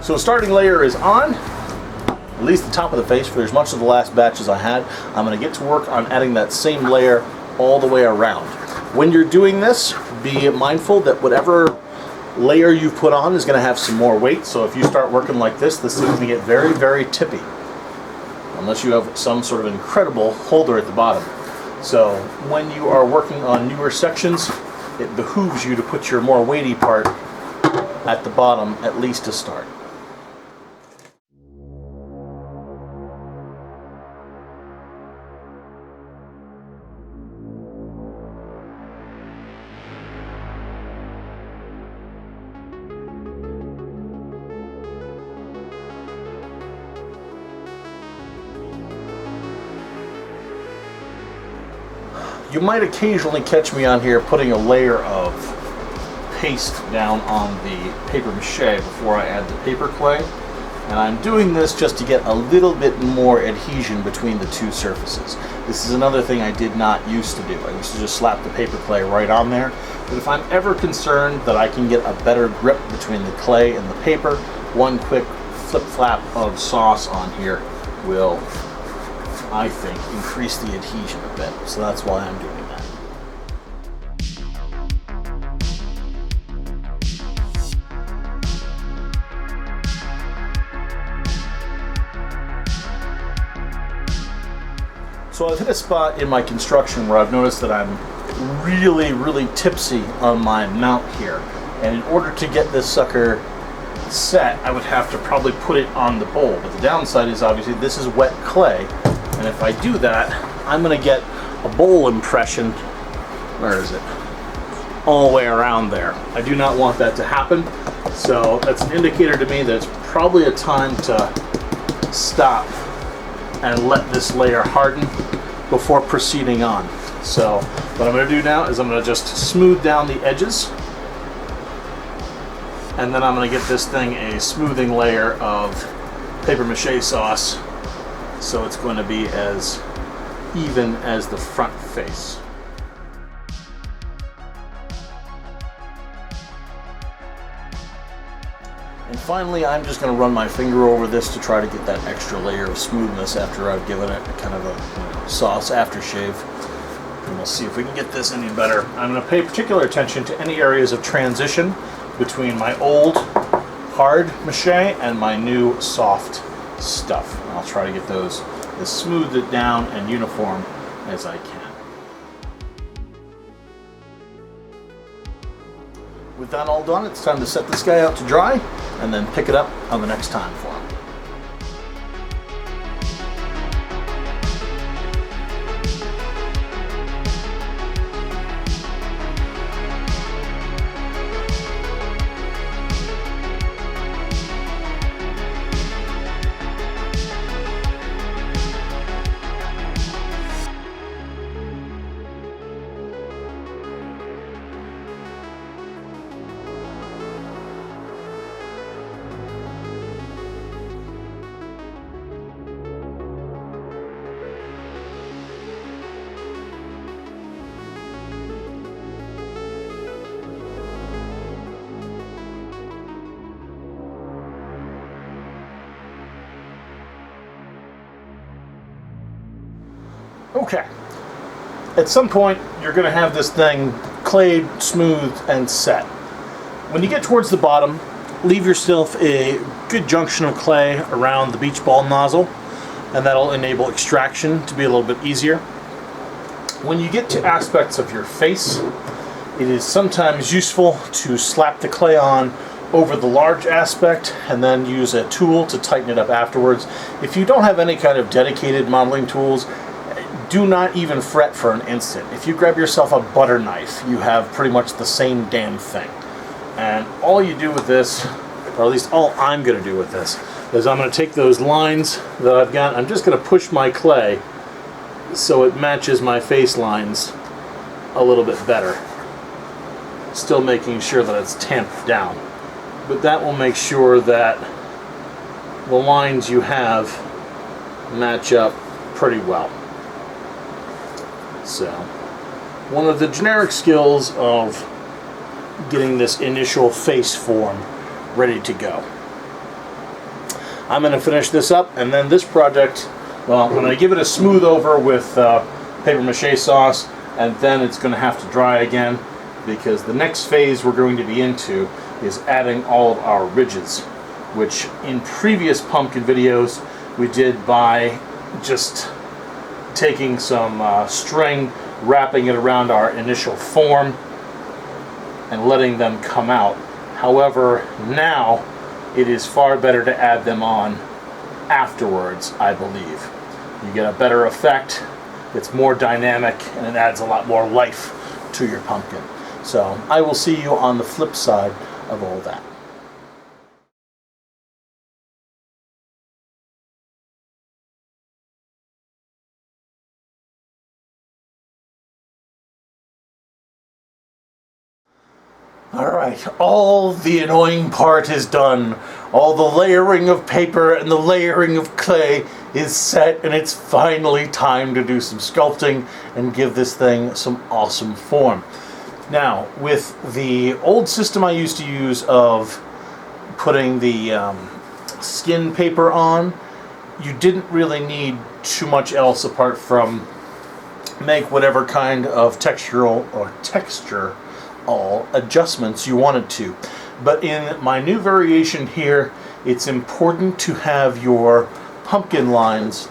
So the starting layer is on, at least the top of the face for as much of the last batches I had. I'm going to get to work on adding that same layer all the way around. When you're doing this, be mindful that whatever layer you've put on is going to have some more weight. So if you start working like this is going to get very, very tippy. Unless you have some sort of incredible holder at the bottom. So when you are working on newer sections, it behooves you to put your more weighty part at the bottom, at least to start. You might occasionally catch me on here putting a layer of paste down on the paper mache before I add the paper clay. And I'm doing this just to get a little bit more adhesion between the two surfaces. This is another thing I did not used to do. I used to just slap the paper clay right on there. But if I'm ever concerned that I can get a better grip between the clay and the paper, one quick flip-flap of sauce on here will, I think, increase the adhesion a bit. So that's why I'm doing that. So I've hit a spot in my construction where I've noticed that I'm really tipsy on my mount here. And in order to get this sucker set, I would have to probably put it on the bowl. But the downside is obviously this is wet clay. And if I do that, I'm going to get a bowl impression, where is it? All the way around there. I do not want that to happen. So that's an indicator to me that it's probably a time to stop and let this layer harden before proceeding on. So what I'm going to do now is I'm going to just smooth down the edges, and then I'm going to get this thing a smoothing layer of paper mache sauce so it's going to be as even as the front face. And finally, I'm just going to run my finger over this to try to get that extra layer of smoothness after I've given it kind of a sauce aftershave. And we'll see if we can get this any better. I'm going to pay particular attention to any areas of transition between my old hard mache and my new soft stuff. And I'll try to get those as smoothed it down and uniform as I can. With that all done, it's time to set this guy out to dry and then pick it up on the next time for him. Okay, at some point you're going to have this thing clayed, smooth, and set. When you get towards the bottom, leave yourself a good junction of clay around the beach ball nozzle, and that'll enable extraction to be a little bit easier. When you get to aspects of your face, it is sometimes useful to slap the clay on over the large aspect and then use a tool to tighten it up afterwards. If you don't have any kind of dedicated modeling tools, do not even fret for an instant. If you grab yourself a butter knife, you have pretty much the same damn thing. And all you do with this, or at least all I'm going to do with this, is I'm going to take those lines that I've got, I'm just going to push my clay so it matches my face lines a little bit better. Still making sure that it's tamped down. But that will make sure that the lines you have match up pretty well. So, one of the generic skills of getting this initial face form ready to go. I'm going to finish this up, and then this project, well, I'm going to give it a smooth over with paper mache sauce, and then it's going to have to dry again, because the next phase we're going to be into is adding all of our ridges, which in previous pumpkin videos we did by just taking some string, wrapping it around our initial form, and letting them come out. However, now it is far better to add them on afterwards, I believe. You get a better effect, it's more dynamic, and it adds a lot more life to your pumpkin. So I will see you on the flip side of all that. Alright, all the annoying part is done. All the layering of paper and the layering of clay is set, and it's finally time to do some sculpting and give this thing some awesome form. Now, with the old system I used to use of putting the skin paper on, you didn't really need too much else apart from make whatever kind of textural or texture all adjustments you wanted to. But in my new variation here, it's important to have your pumpkin lines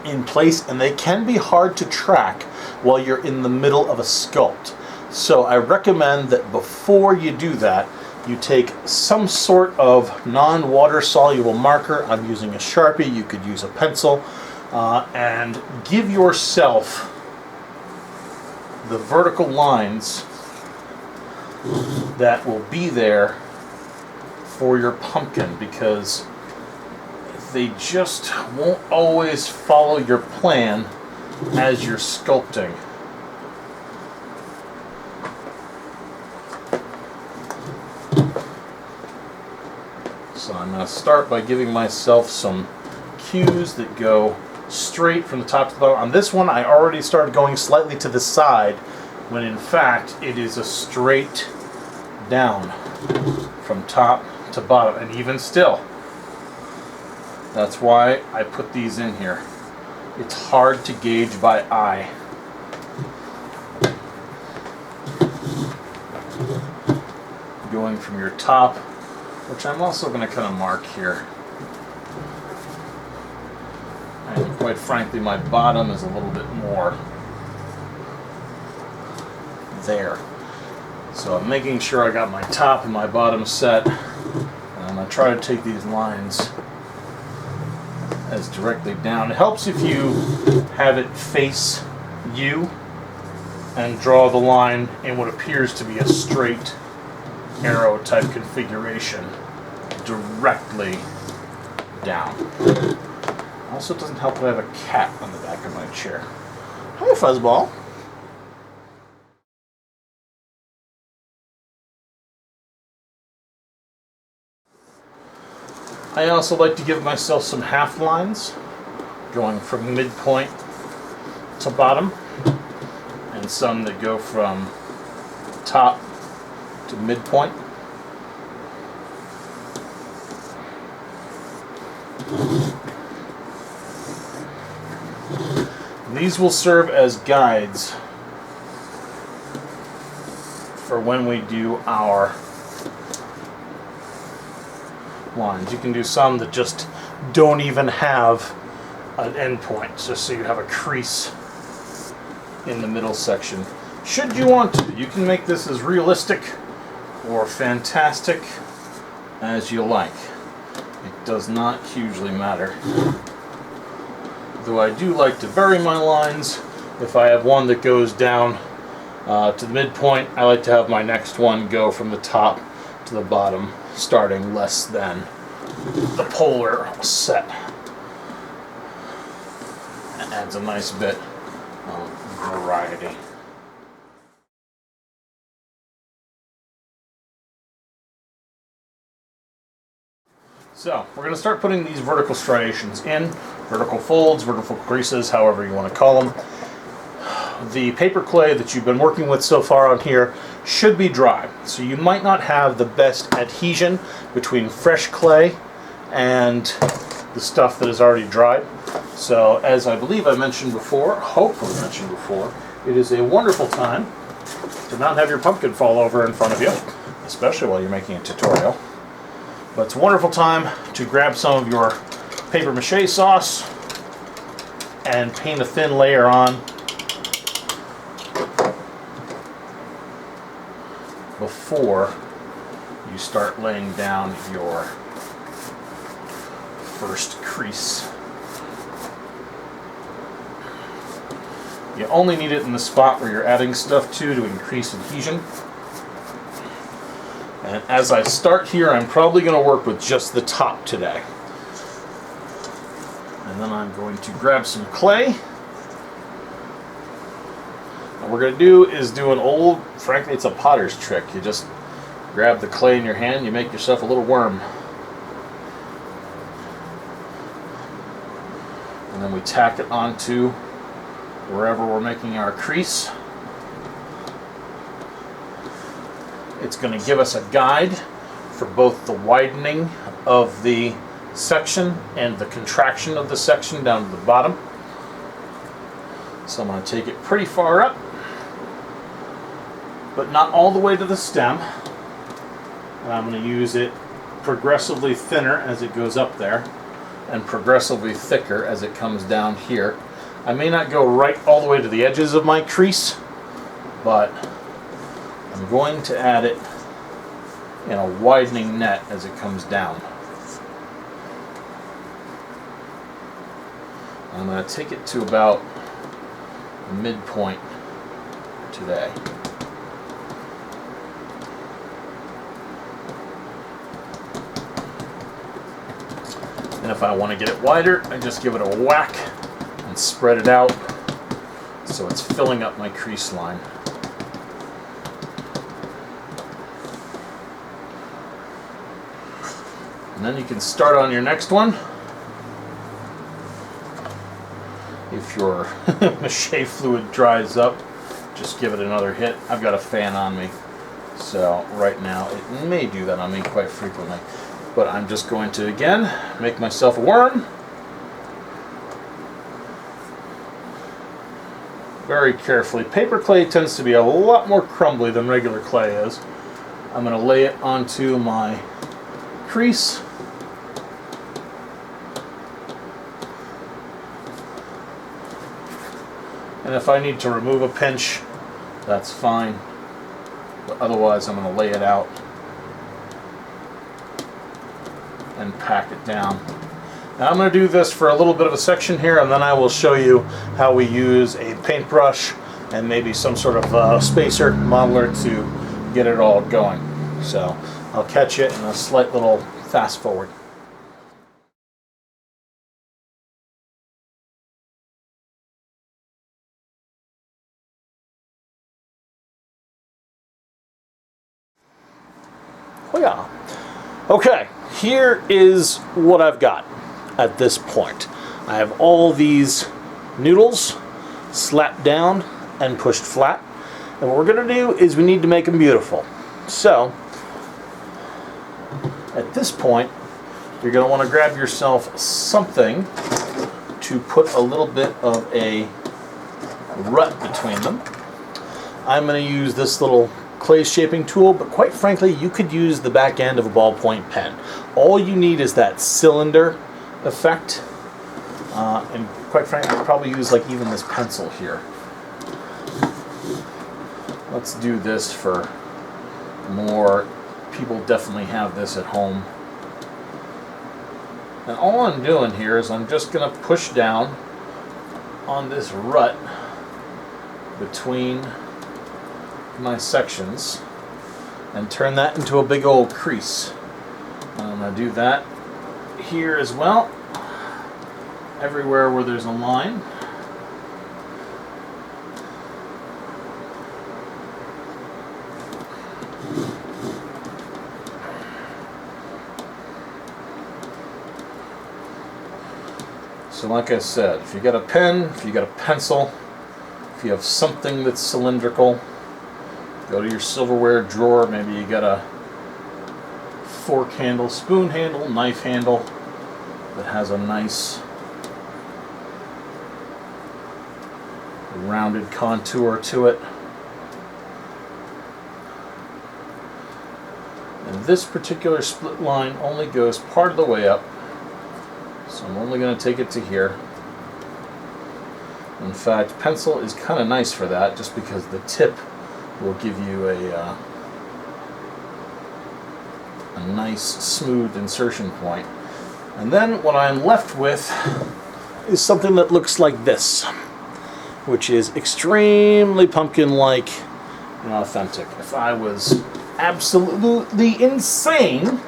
in place, and they can be hard to track while you're in the middle of a sculpt. So I recommend that before you do that, you take some sort of non-water soluble marker. I'm using a Sharpie, you could use a pencil, and give yourself the vertical lines that will be there for your pumpkin, because they just won't always follow your plan as you're sculpting. So I'm going to start by giving myself some cues that go straight from the top to the bottom. On this one I already started going slightly to the side, when in fact it is a straight down from top to bottom, and even still. That's why I put these in here. It's hard to gauge by eye. Going from your top, which I'm also going to kind of mark here. And quite frankly, my bottom is a little bit more there. So I'm making sure I got my top and my bottom set, and I'm going to try to take these lines as directly down. It helps if you have it face you and draw the line in what appears to be a straight arrow type configuration directly down. Also, it doesn't help that I have a cat on the back of my chair. Hi, Fuzzball. I also like to give myself some half lines, going from midpoint to bottom, and some that go from top to midpoint. These will serve as guides for when we do our lines. You can do some that just don't even have an end point, just so you have a crease in the middle section. Should you want to, you can make this as realistic or fantastic as you like. It does not hugely matter. Though I do like to vary my lines. If I have one that goes down to the midpoint, I like to have my next one go from the top to the bottom, starting less than the polar set. That adds a nice bit of variety. So, we're going to start putting these vertical striations in, vertical folds, vertical creases, however you want to call them. The paper clay that you've been working with so far on here should be dry, so you might not have the best adhesion between fresh clay and the stuff that is already dried. So as I believe I mentioned before, hopefully mentioned before, it is a wonderful time to not have your pumpkin fall over in front of you, especially while you're making a tutorial. But it's a wonderful time to grab some of your paper mache sauce and paint a thin layer on before you start laying down your first crease. You only need it in the spot where you're adding stuff to increase adhesion. And as I start here, I'm probably going to work with just the top today. And then I'm going to grab some clay. What we're going to do is do an old, frankly, it's a potter's trick. You just grab the clay in your hand, you make yourself a little worm. And then we tack it onto wherever we're making our crease. It's going to give us a guide for both the widening of the section and the contraction of the section down to the bottom. So I'm going to take it pretty far up, but not all the way to the stem. And I'm going to use it progressively thinner as it goes up there and progressively thicker as it comes down here. I may not go right all the way to the edges of my crease, but I'm going to add it in a widening net as it comes down. I'm going to take it to about the midpoint today. And if I want to get it wider, I just give it a whack and spread it out so it's filling up my crease line. And then you can start on your next one. If your mache fluid dries up, just give it another hit. I've got a fan on me, so right now it may do that on me quite frequently. But I'm just going to, again, make myself a worm. Very carefully. Paper clay tends to be a lot more crumbly than regular clay is. I'm going to lay it onto my crease. And if I need to remove a pinch, that's fine. But otherwise, I'm going to lay it out and pack it down. Now I'm going to do this for a little bit of a section here, and then I will show you how we use a paintbrush and maybe some sort of spacer modeler to get it all going. So I'll catch it in a slight little fast forward. Oh yeah. Okay, here is what I've got at this point. I have all these noodles slapped down and pushed flat. And what we're going to do is we need to make them beautiful. So, at this point, you're going to want to grab yourself something to put a little bit of a rut between them. I'm going to use this little clay shaping tool, but quite frankly, you could use the back end of a ballpoint pen. All you need is that cylinder effect, and quite frankly, I'd probably use like even this pencil here. Let's do this for more people. Definitely have this at home. And all I'm doing here is I'm just going to push down on this rut between my sections and turn that into a big old crease. I'm going to do that here as well, everywhere where there's a line. So like I said, if you got a pen, if you got a pencil, if you have something that's cylindrical, go to your silverware drawer. Maybe you got a fork handle, spoon handle, knife handle, that has a nice rounded contour to it. And this particular split line only goes part of the way up, so I'm only going to take it to here. In fact, pencil is kind of nice for that, just because the tip will give you a nice smooth insertion point. And then what I'm left with is something that looks like this, which is extremely pumpkin-like and authentic. If I was absolutely insane,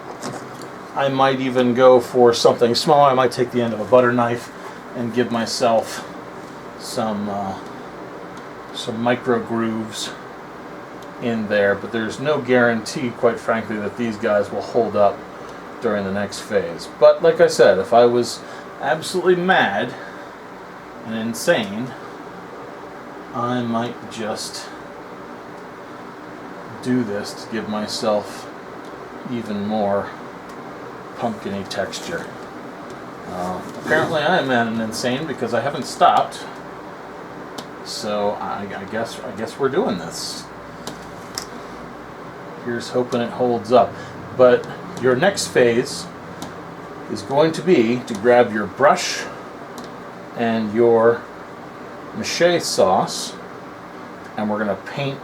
I might even go for something smaller. I might take the end of a butter knife and give myself some micro grooves in there, but there's no guarantee, quite frankly, that these guys will hold up during the next phase. But like I said, if I was absolutely mad and insane, I might just do this to give myself even more pumpkin-y texture. Apparently I am mad and insane because I haven't stopped, so I guess we're doing this. Here's hoping it holds up. But your next phase is going to be to grab your brush and your Mache sauce, and we're going to paint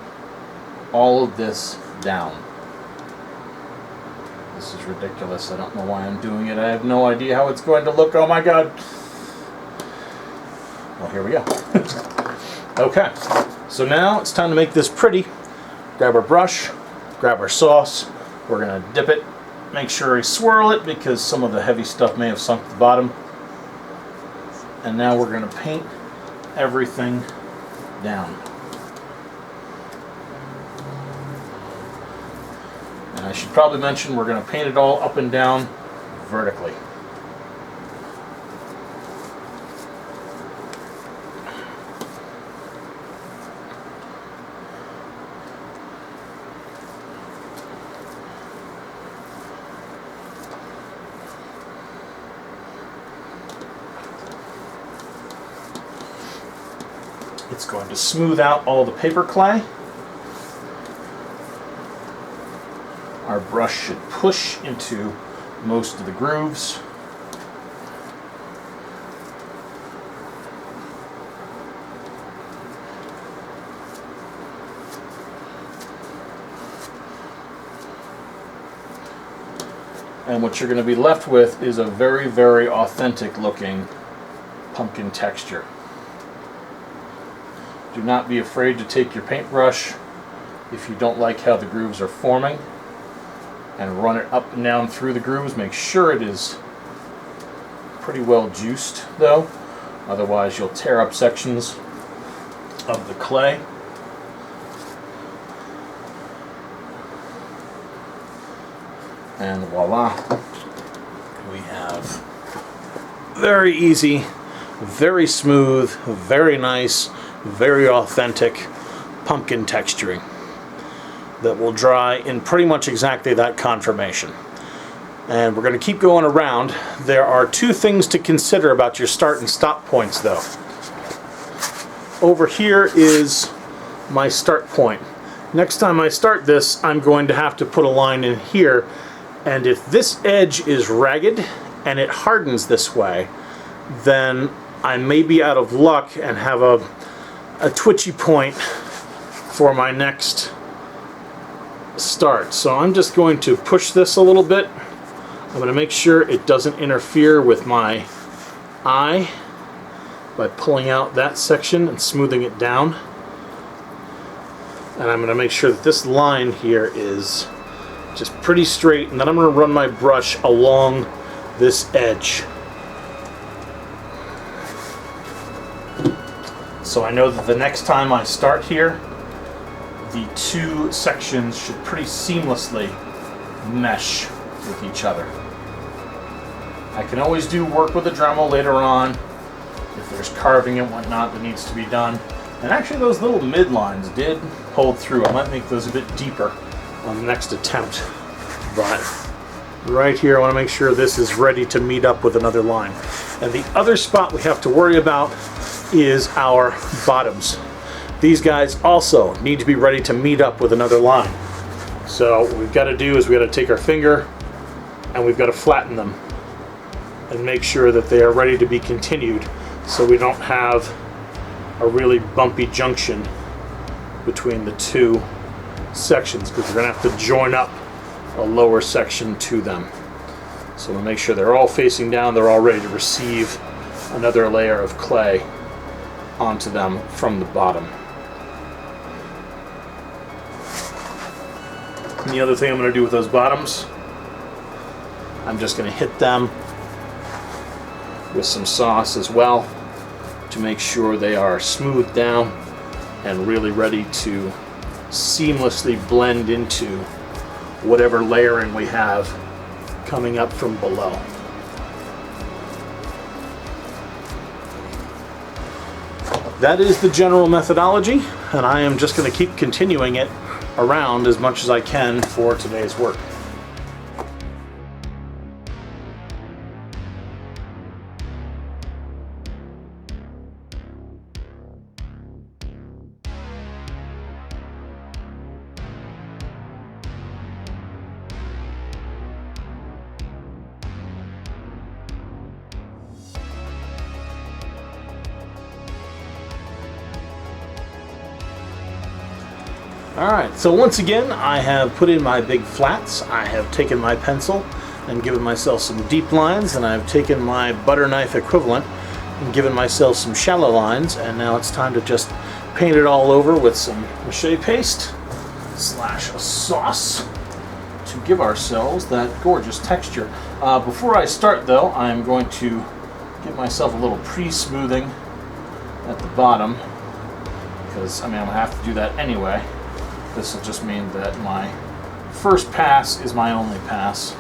all of this down. This is ridiculous. I don't know why I'm doing it. I have no idea how it's going to look. Oh my god. Well, here we go. Okay, so now it's time to make this pretty. Grab our brush, grab our sauce. We're going to dip it. Make sure we swirl it because some of the heavy stuff may have sunk to the bottom. And now we're going to paint everything down. And I should probably mention we're going to paint it all up and down vertically. It's going to smooth out all the paper clay. Our brush should push into most of the grooves. And what you're going to be left with is a very, very authentic looking pumpkin texture. Do not be afraid to take your paintbrush if you don't like how the grooves are forming and run it up and down through the grooves. Make sure it is pretty well juiced though, otherwise you'll tear up sections of the clay. And voila, we have very easy, very smooth, very nice, very authentic pumpkin texturing that will dry in pretty much exactly that conformation. And we're going to keep going around. There are two things to consider about your start and stop points though. Over here is my start point. Next time I start this, I'm going to have to put a line in here, and if this edge is ragged and it hardens this way, then I may be out of luck and have a twitchy point for my next start. So I'm just going to push this a little bit. I'm going to make sure it doesn't interfere with my eye by pulling out that section and smoothing it down. And I'm going to make sure that this line here is just pretty straight, and then I'm going to run my brush along this edge. So I know that the next time I start here, the two sections should pretty seamlessly mesh with each other. I can always do work with a Dremel later on if there's carving and whatnot that needs to be done. And actually those little midlines did hold through. I might make those a bit deeper on the next attempt, but Right here, I want to make sure this is ready to meet up with another line. And the other spot we have to worry about is our bottoms. These guys also need to be ready to meet up with another line. So what we've got to do is we've got to take our finger and we've got to flatten them and make sure that they are ready to be continued, so we don't have a really bumpy junction between the two sections, because we're going to have to join up a lower section to them. So we'll make sure they're all facing down, they're all ready to receive another layer of clay onto them from the bottom. And the other thing I'm going to do with those bottoms, I'm just going to hit them with some sauce as well to make sure they are smoothed down and really ready to seamlessly blend into whatever layering we have coming up from below. That is the general methodology, and I am just going to keep continuing it around as much as I can for today's work. Alright, so once again I have put in my big flats, I have taken my pencil and given myself some deep lines, and I've taken my butter knife equivalent and given myself some shallow lines, and now it's time to just paint it all over with some Mache paste / a sauce to give ourselves that gorgeous texture. Before I start though, I'm going to give myself a little pre-smoothing at the bottom, because I'm going to have to do that anyway. This will just mean that my first pass is my only pass.